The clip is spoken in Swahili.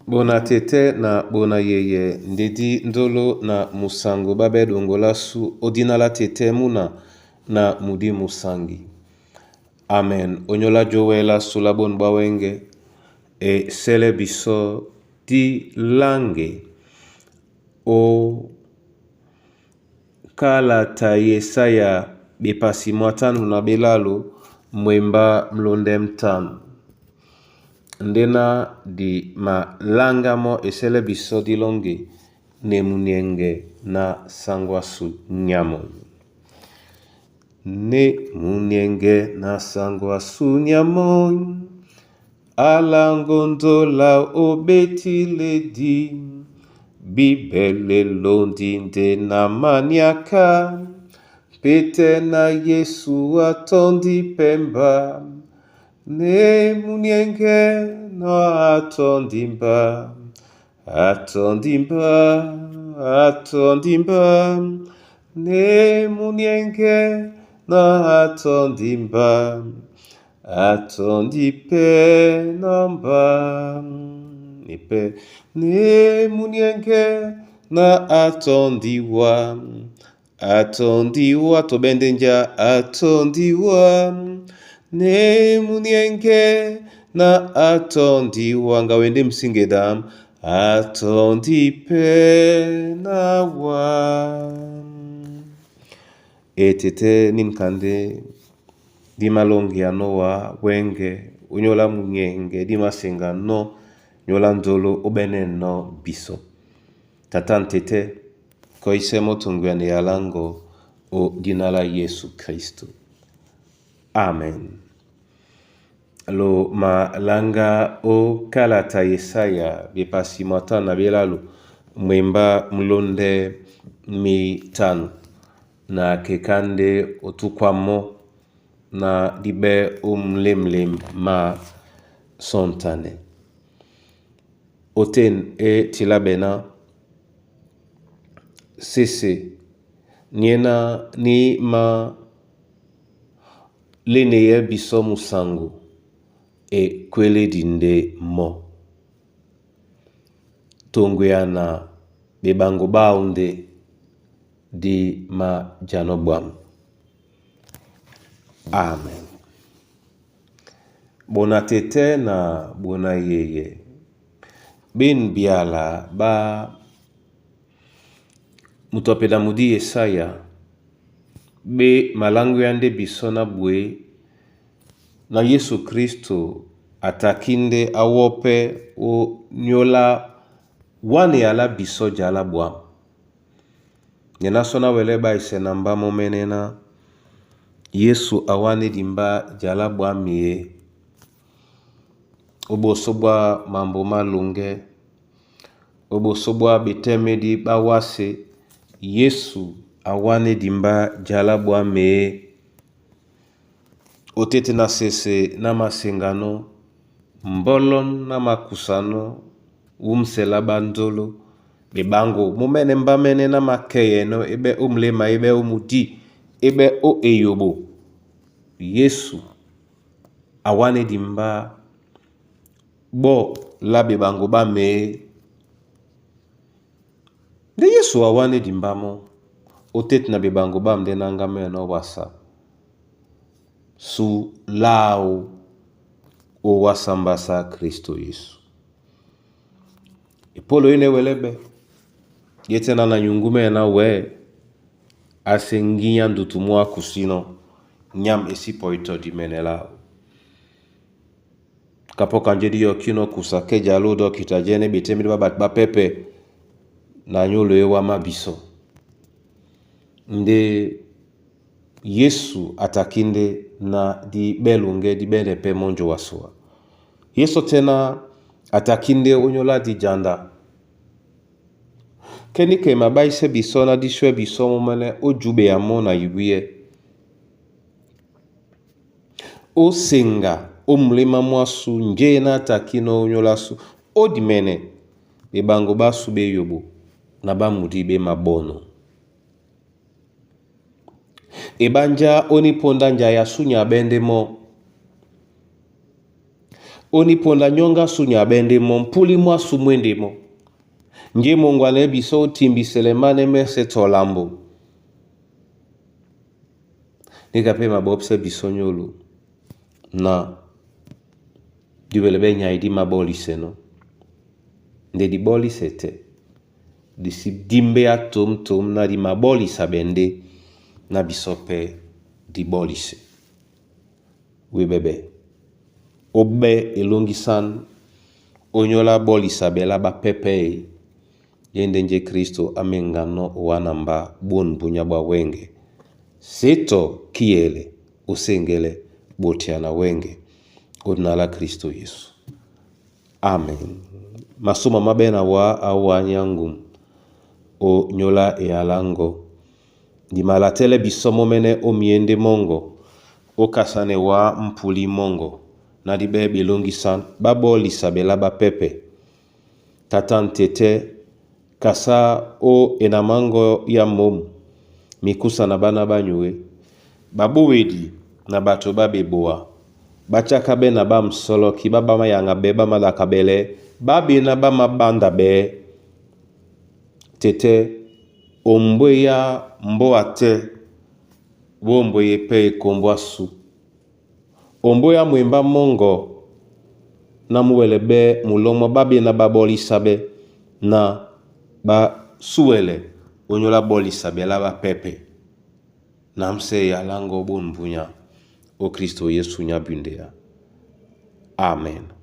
Bona tete na bona yeye ndedi ndolo na musango babe dongola su odinala tete muna na mudi musangi. Amen. Onyola joela sula bon bawenge e sele biso di lange o kala ta Yesaya bepasi mwatanu na belalo mwemba mlonde mtanu. Ndena di ma langamo esele biso di longe ne munienge na sangwasu nyamo. Ne munienge na sangwasu nyamo alangondola obeti ledi bibele londi nde na maniaka pete na Yesu atondi pemba. Ne munienge na atondimba, ne munienge na atondimba, atondipe namba, ne munienge na atondiwa tobendenja atondiwa. Ne munienge na atondiwa nga wende msingedam atondipe nawa. Etete ninkande di malongi anoa wenge unyola munyenge di masenga no nyola ndolo obene no biso. Tatantete koise motungwene yalango o dinala Yesu Kristo. Amen. Lo malanga o kalata Yesaya bepasi mwatana belalo mwemba mlonde mitanu na kekande otukwamo na dibe umlemlem ma sontane. Oten e tilabena sese niena ni ma leneye biso musango e kwele dinde mo. Tongweana bebango baunde di ma janobwam. Amen. Bona tete na bona yeye. Ben biala ba mutopeda mudi Yesaya be malangu yande bisona bwe na Yesu Kristo atakinde awope o nyola wane ala biso jala bwa. Nyena sona weleba isenamba momenena Yesu awane dimba jala bwa miye. Obo sobwa mambo malunge. Obo sobwa bitemedi bawase Yesu awane dimba jala bwa miye. Otete na sese na masengano, mbolon na makusano, umsela bandolo, bebango, mumene mbamene na makeye no, ebe umlema, ebe umudi, ebe o eyobo. Yesu, awane dimba, bo la bebango ba me. De Yesu awane dimba mo, otete na bebango ba mde nangame no wasa. Su lao o wasambasa Kristo Yesu. Ipolo ine welebe. Yetena na nyungume na we. Asenginya ndutumua kusino. Nyam esipo ito di menelao. Kapo kanjedi yo kino kusake jalodo kitajene bitemidi ba pepe. Na nyolo ewa mabiso. Nde Yesu atakinde na di belunge di benepe monjo wasua. Yesu tena atakinde onyola di janda. Kenike mabaise biso na di shwe biso momene o jube ya mona yubiye. O senga o mlema mwasu nje na atakino onyola su. O di mene bebango basu be yobo na ba mudi be mabono. Ebanja oni ponda nja ya sunya bende mo. oniponda nyonga sunya bendemo mpuli mwa sumwendemo nge Mungu alebiso timbiselemane mese tolambo nikape mabopse bisonyolo na dubelebe nyaidi maboli seno nde di boli sete di si dimbe atom na di maboli sabende na bisope di boli se we bebe obe elongisan onyola boli sabela ba pepe yende nje Kristo amengano wanamba bon bunyabwa wenge seto kiele usengele botiana wenge godnala Kristo Yesu. Amen. Masuma mabena wa awanyangu o nyola e alango di malatele bisomo mene o miende mongo o kasane wa mpuli mongo na di bebe longisan baboli sabela ba pepe tatan tete kasa o enamango ya mom mikusa na bana banywe babuwedi na bato babeboa bachaka be na ba msolo ki baba mayanga be ba malakabele babi na ba mabanda be tete ombwe ya mboate bombo yepe kombwasu ombo ya mwemba mongo na muwelebe mulomo babi na baboli sabe na ba suwele onyola boli sabe la ba pepe namse ya lango bonbunya o Kristo Yesu nyabundea. Amen.